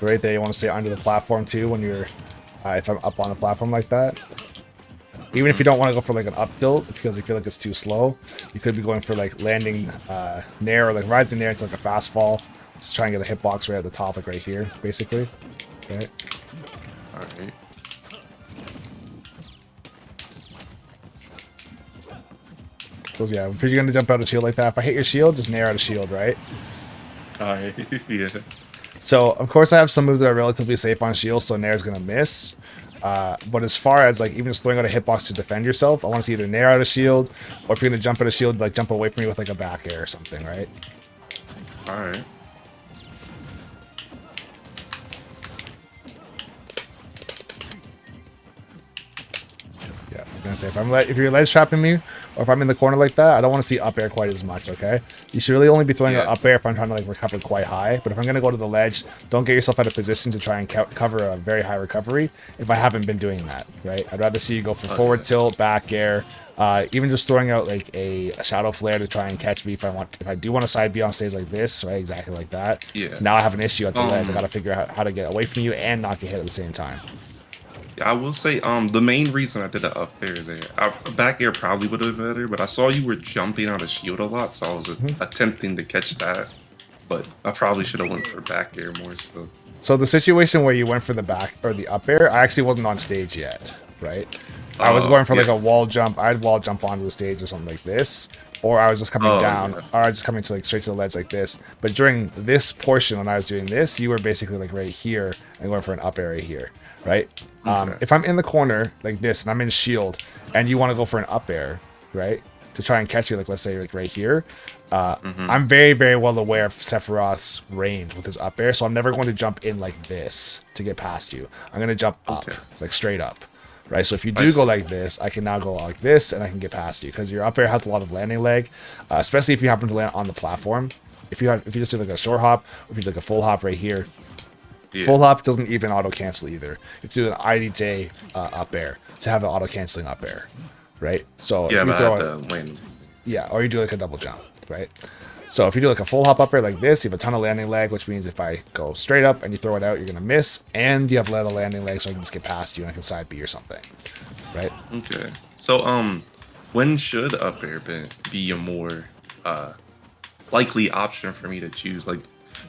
Right there, you want to stay under the platform too when you're, if I'm up on the platform like that. Even if you don't want to go for like an up tilt because you feel like it's too slow, you could be going for like landing nair or like rides in there into like a fast fall. Just try and get a hitbox right at the top, like right here, basically. Okay. All right. So yeah, if you're gonna jump out of shield like that, if I hit your shield, just nair out of shield, right? All right. Yeah. So of course I have some moves that are relatively safe on shield, so nair's gonna miss. But as far as like even just throwing out a hitbox to defend yourself, I want to see either nair out of shield, or if you're gonna jump out of shield, like jump away from me with like a back air or something, right? All right. Yeah, I was gonna say if you're ledge trapping me, or if I'm in the corner like that, I don't want to see up air quite as much. Okay, you should really only be throwing out up air if I'm trying to like recover quite high. But if I'm gonna go to the ledge, don't get yourself out of position to try and cover a very high recovery. If I haven't been doing that, right, I'd rather see you go for forward tilt, back air, even just throwing out like a shadow flare to try and catch me if I do want to side B on stage like this, right, exactly like that. Yeah. Now I have an issue at the ledge. I gotta figure out how to get away from you and not get hit at the same time. I will say, the main reason I did an up air there, back air probably would have been better, but I saw you were jumping out of shield a lot, so I was attempting to catch that, but I probably should have went for back air more so. So the situation where you went for the back or the up air, I actually wasn't on stage yet, right? I was going for like a wall jump. I'd wall jump onto the stage or something like this, or I was just coming down, or I was just coming to like straight to the ledge like this. But during this portion, when I was doing this, you were basically like right here and going for an up air right here, right? If I'm in the corner like this and I'm in shield and you want to go for an up air, right, to try and catch you, like let's say like right here, I'm very, very well aware of Sephiroth's range with his up air, so I'm never going to jump in like this to get past you. I'm going to jump up, like straight up, right? So if you do go like this, I can now go like this and I can get past you because your up air has a lot of landing leg, especially if you happen to land on the platform. If you just do like a short hop, or if you do like a full hop right here, full hop doesn't even auto cancel either. You have to do an IDJ up air to have an auto canceling up air, right? So if you throw it, or you do like a double jump, right? So if you do like a full hop up air like this, you have a ton of landing leg, which means if I go straight up and you throw it out, you're gonna miss, and you have a lot of landing leg, so I can just get past you and I can side B or something, right? Okay. So when should up air be a more likely option for me to choose? Like,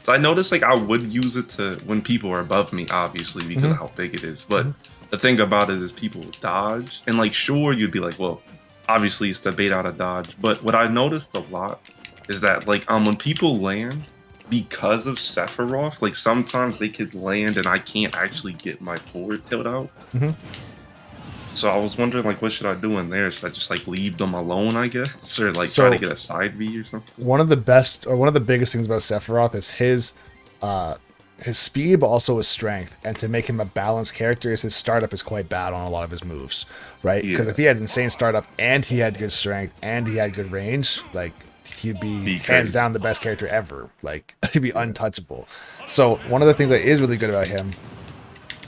so I noticed like I would use it to when people are above me, obviously because of how big it is. But the thing about it is people dodge, and like sure you'd be like, well, obviously it's the bait out of dodge. But what I noticed a lot is that like when people land because of Sephiroth, like sometimes they could land and I can't actually get my forward tilt out. So I was wondering, like, what should I do in there? Should I just like leave them alone, I guess, or like try to get a side V or something? One of the biggest things about Sephiroth is his speed, but also his strength. And to make him a balanced character, is his startup is quite bad on a lot of his moves, right? Because if he had insane startup and he had good strength and he had good range, like he'd be hands down the best character ever. Like he'd be untouchable. So one of the things that is really good about him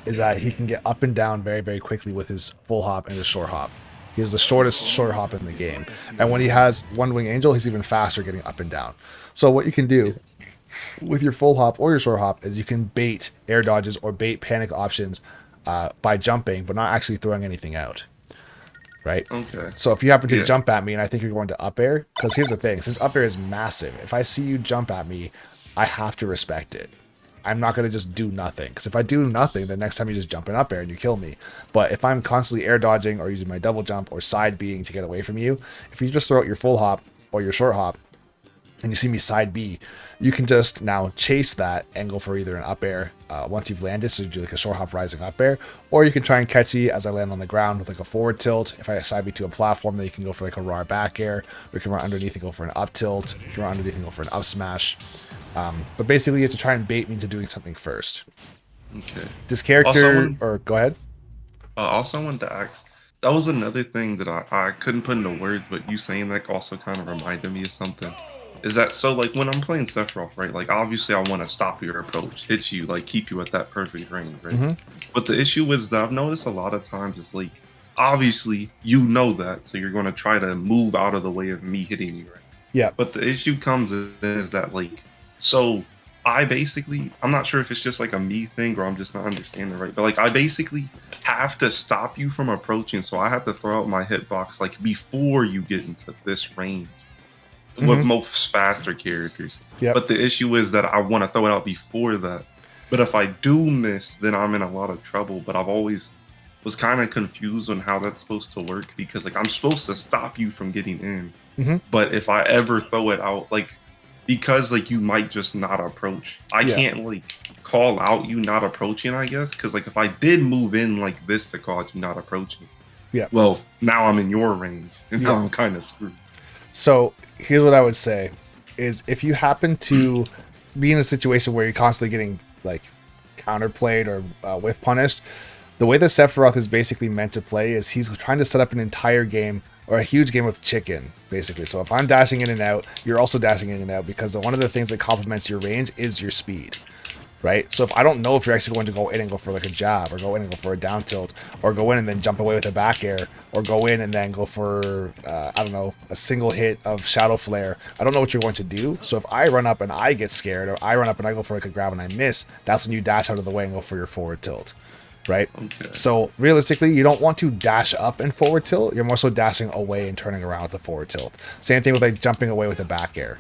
is that he can get up and down very, very quickly with his full hop and his short hop. He has the shortest short hop in the game. And when he has One Wing Angel, he's even faster getting up and down. So what you can do with your full hop or your short hop is you can bait air dodges or bait panic options by jumping, but not actually throwing anything out. Right? Okay. So if you happen to jump at me and I think you're going to up air, because here's the thing, since up air is massive, if I see you jump at me, I have to respect it. I'm not going to just do nothing. Because if I do nothing, the next time you just jump in up air and you kill me. But if I'm constantly air dodging or using my double jump or side being to get away from you, if you just throw out your full hop or your short hop and you see me side B, you can just now chase that and go for either an up air once you've landed. So you do like a short hop rising up air, or you can try and catch me as I land on the ground with like a forward tilt. If I side B to a platform, then you can go for like a raw back air, or you can run underneath and go for an up tilt. You can run underneath and go for an up smash. But basically, you have to try and bait me into doing something first. Okay. This character, or go ahead. Also, I wanted to ask. That was another thing that I couldn't put into words, but you saying that also kind of reminded me of something. Is that so? Like when I'm playing Sephiroth, right? Like obviously, I want to stop your approach, hit you, like keep you at that perfect range, right? But the issue is that I've noticed a lot of times it's like obviously you know that, so you're going to try to move out of the way of me hitting you, right? Yeah. But the issue comes in is that like. So I'm not sure if it's just like a me thing or I'm just not understanding right, but like I basically have to stop you from approaching, so I have to throw out my hitbox like before you get into this range with Mm-hmm. most faster characters. Yep. But the issue is that I want to throw it out before that. But if I do miss, then I'm in a lot of trouble. But I've always was kind of confused on how that's supposed to work because like I'm supposed to stop you from getting in. Mm-hmm. But if I ever throw it out, like because like you might just not approach, I Yeah. can't like call out you not approaching, I guess. Because like if I did move in like this to call you not approaching, Yeah. well, now I'm in your range and now Yeah. I'm kind of screwed. So here's what I would say is if you happen to be in a situation where you're constantly getting like counterplayed or whiff punished, the way that Sephiroth is basically meant to play is he's trying to set up an entire game or a huge game of chicken, basically. So if I'm dashing in and out, you're also dashing in and out because one of the things that complements your range is your speed. Right? So if I don't know if you're actually going to go in and go for like a jab or go in and go for a down tilt or go in and then jump away with a back air or go in and then go for, I don't know, a single hit of Shadow Flare, I don't know what you're going to do. So if I run up and I get scared or I run up and I go for like a grab and I miss, that's when you dash out of the way and go for your forward tilt. Right? Okay. So realistically, you don't want to dash up and forward tilt. You're more so dashing away and turning around with the forward tilt. Same thing with like jumping away with a back air.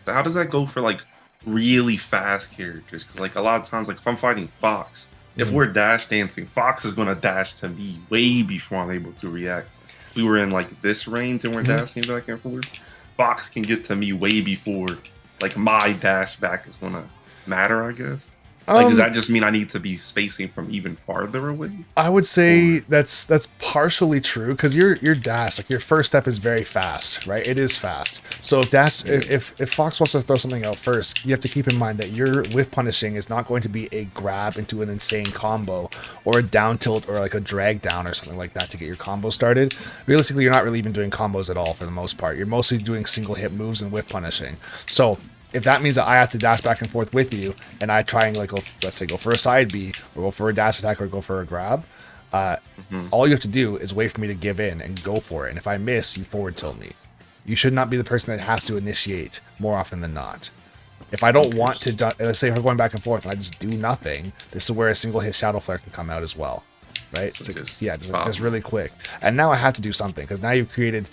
How does that go for like really fast characters? Because like a lot of times, like if I'm fighting Fox, if we're dash dancing, Fox is gonna dash to me way before I'm able to react. If we were in like this range and we're dashing back and forth, Fox can get to me way before like my dash back is gonna matter, I guess. Like, does that just mean I need to be spacing from even farther away? I would say that's partially true because your dash, like your first step, is very fast, right? It is fast. So if Fox wants to throw something out first, you have to keep in mind that your whiff punishing is not going to be a grab into an insane combo or a down tilt or like a drag down or something like that to get your combo started. Realistically, you're not really even doing combos at all for the most part. You're mostly doing single hit moves and whiff punishing. So if that means that I have to dash back and forth with you, and I try and like let's say go for a side B or go for a dash attack or go for a grab, all you have to do is wait for me to give in and go for it. And if I miss, you forward tilt me. You should not be the person that has to initiate more often than not. If I don't want to, let's say if we're going back and forth and I just do nothing, this is where a single hit Shadow Flare can come out as well. Right? So Just really quick. And now I have to do something because now you've created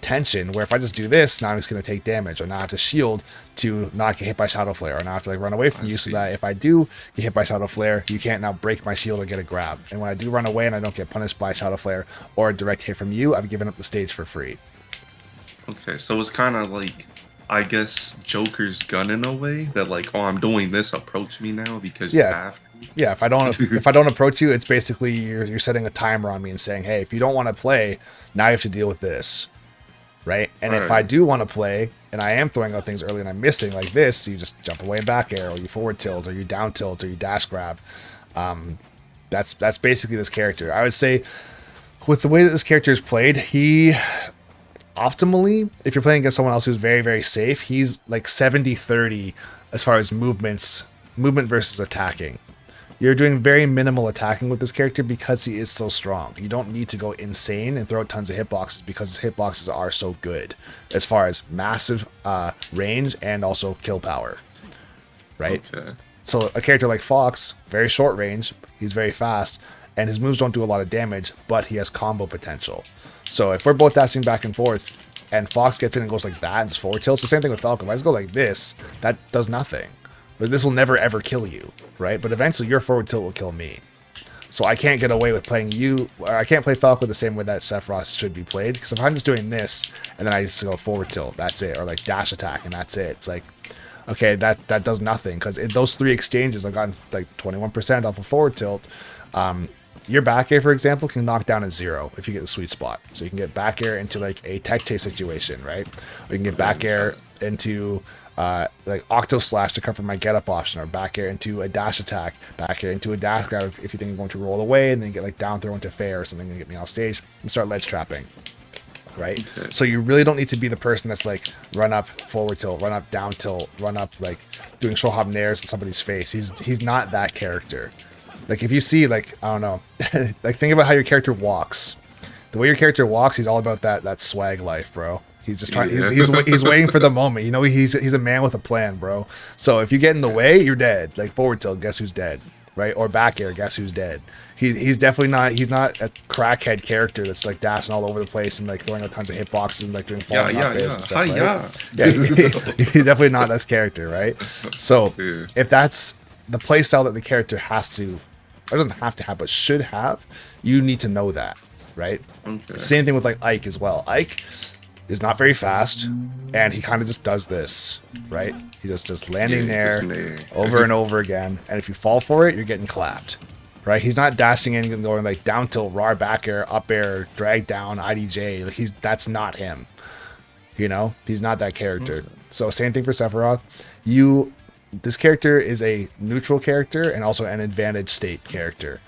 tension where if I just do this, now I'm just going to take damage, or now I have to shield to not get hit by Shadow Flare, or now I have to like run away from you so that if I do get hit by Shadow Flare, you can't now break my shield or get a grab. And when I do run away and I don't get punished by Shadow Flare or a direct hit from you, I've given up the stage for free. Okay, so it's kind of like, I guess, Joker's gun in a way that like, oh, I'm doing this, approach me now because you have to. Yeah, if I don't approach you, it's basically you're setting a timer on me and saying, hey, if you don't want to play, now you have to deal with this, right? And if I do want to play and I am throwing out things early and I'm missing like this, you just jump away and back air, or you forward tilt, or you down tilt, or you dash grab. That's basically this character. I would say with the way that this character is played, he optimally, if you're playing against someone else who's very, very safe, he's like 70-30 as far as movement versus attacking. You're doing very minimal attacking with this character because he is so strong. You don't need to go insane and throw out tons of hitboxes because his hitboxes are so good as far as massive range and also kill power, right? Okay. So a character like Fox, very short range, he's very fast, and his moves don't do a lot of damage, but he has combo potential. So if we're both dashing back and forth, and Fox gets in and goes like that and just forward tilts, the same thing with Falcon. If I just go like this, that does nothing. But this will never ever kill you, right? But eventually your forward tilt will kill me. So I can't get away with playing you, or I can't play Falco the same way that Sephiroth should be played. Because if I'm just doing this, and then I just go forward tilt, that's it. Or like dash attack, and that's it. It's like, okay, that does nothing. Because in those three exchanges, I've gotten like 21% off of forward tilt. Your back air, for example, can knock down a 0 if you get the sweet spot. So you can get back air into like a tech chase situation, right? Or you can get back air into like Octo Slash to cover my get up option, or back air into a dash attack, back air into a dash grab if you think you're going to roll away, and then get like down throw into fair or something to get me off stage and start ledge trapping. Right? Okay. So you really don't need to be the person that's like run up forward tilt, run up down tilt, run up like doing Shohab Nairs in somebody's face. He's not that character. Like if you see like, I don't know, like think about how your character walks. The way your character walks, he's all about that swag life, bro. He's just trying. He's waiting for the moment. You know, he's a man with a plan, bro. So if you get in the way, you're dead. Like forward tilt, guess who's dead, right? Or back air, guess who's dead. He's definitely not. He's not a crackhead character that's like dashing all over the place and like throwing out tons of hitboxes and like doing falling off and stuff. Right? Yeah, he's definitely not this character, right? So if that's the play style that the character has to, or doesn't have to have, but should have, you need to know that, right? Okay. Same thing with like Ike as well. Ike is not very fast, and he kind of just does this, right? He just landing there over and over again, and if you fall for it, you're getting clapped, right? He's not dashing in and going like down tilt, raw back air, up air, drag down, IDJ. Like that's not him. You know, he's not that character. Okay. So same thing for Sephiroth. This character is a neutral character and also an advantage state character.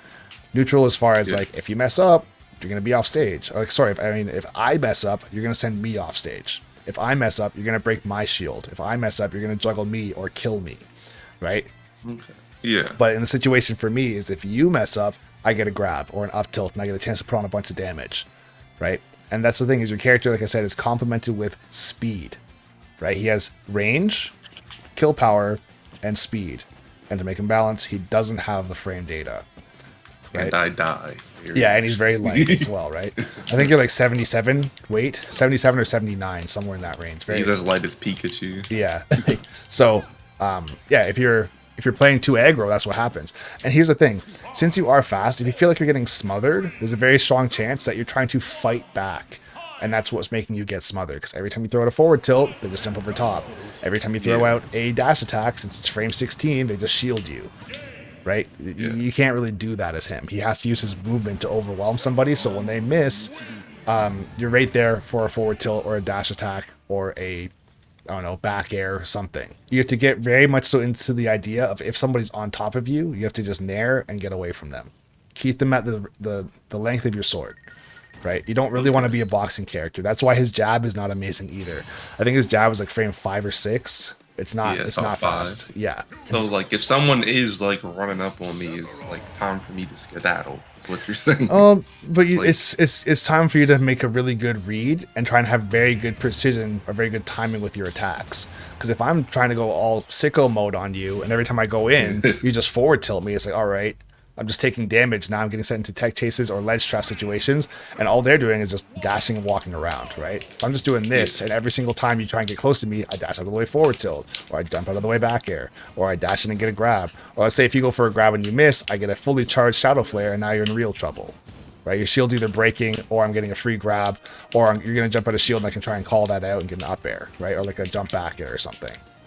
Neutral as far as like if you mess up, you're gonna be off stage. Like sorry, if I mess up, you're gonna send me off stage. If I mess up, you're gonna break my shield. If I mess up, you're gonna juggle me or kill me, right? Okay. Yeah. But in the situation for me is if you mess up, I get a grab or an up tilt and I get a chance to put on a bunch of damage, right? And that's the thing is your character, like I said, is complemented with speed, right? He has range, kill power, and speed. And to make him balance, he doesn't have the frame data. Right? And I die. Yeah, and he's very light as well, right? I think you're like 77 weight, 77 or 79, somewhere in that range. He's as light as Pikachu. Yeah. So, yeah, if you're playing too aggro, that's what happens. And here's the thing. Since you are fast, if you feel like you're getting smothered, there's a very strong chance that you're trying to fight back. And that's what's making you get smothered. Because every time you throw out a forward tilt, they just jump over top. Every time you throw out a dash attack, since it's frame 16, they just shield you. Right? You can't really do that as him. He has to use his movement to overwhelm somebody. So when they miss, you're right there for a forward tilt or a dash attack or a, I don't know, back air or something. You have to get very much so into the idea of if somebody's on top of you, you have to just nair and get away from them. Keep them at the length of your sword. Right? You don't really want to be a boxing character. That's why his jab is not amazing either. I think his jab is like frame 5 or 6. It's not. It's not fast. Yeah. So like, if someone is like running up on me, it's like time for me to skedaddle. Is what you're saying? But it's time for you to make a really good read and try and have very good precision or very good timing with your attacks. Because if I'm trying to go all sicko mode on you, and every time I go in, you just forward tilt me, it's like, all right, I'm just taking damage. Now I'm getting sent into tech chases or ledge trap situations, and all they're doing is just dashing and walking around, right? If I'm just doing this, and every single time you try and get close to me, I dash out of the way forward tilt, or I jump out of the way back air, or I dash in and get a grab. Or let's say if you go for a grab and you miss, I get a fully charged Shadow Flare, and now you're in real trouble, right? Your shield's either breaking, or I'm getting a free grab, or you're going to jump out of shield, and I can try and call that out and get an up air, right? Or like a jump back air or something.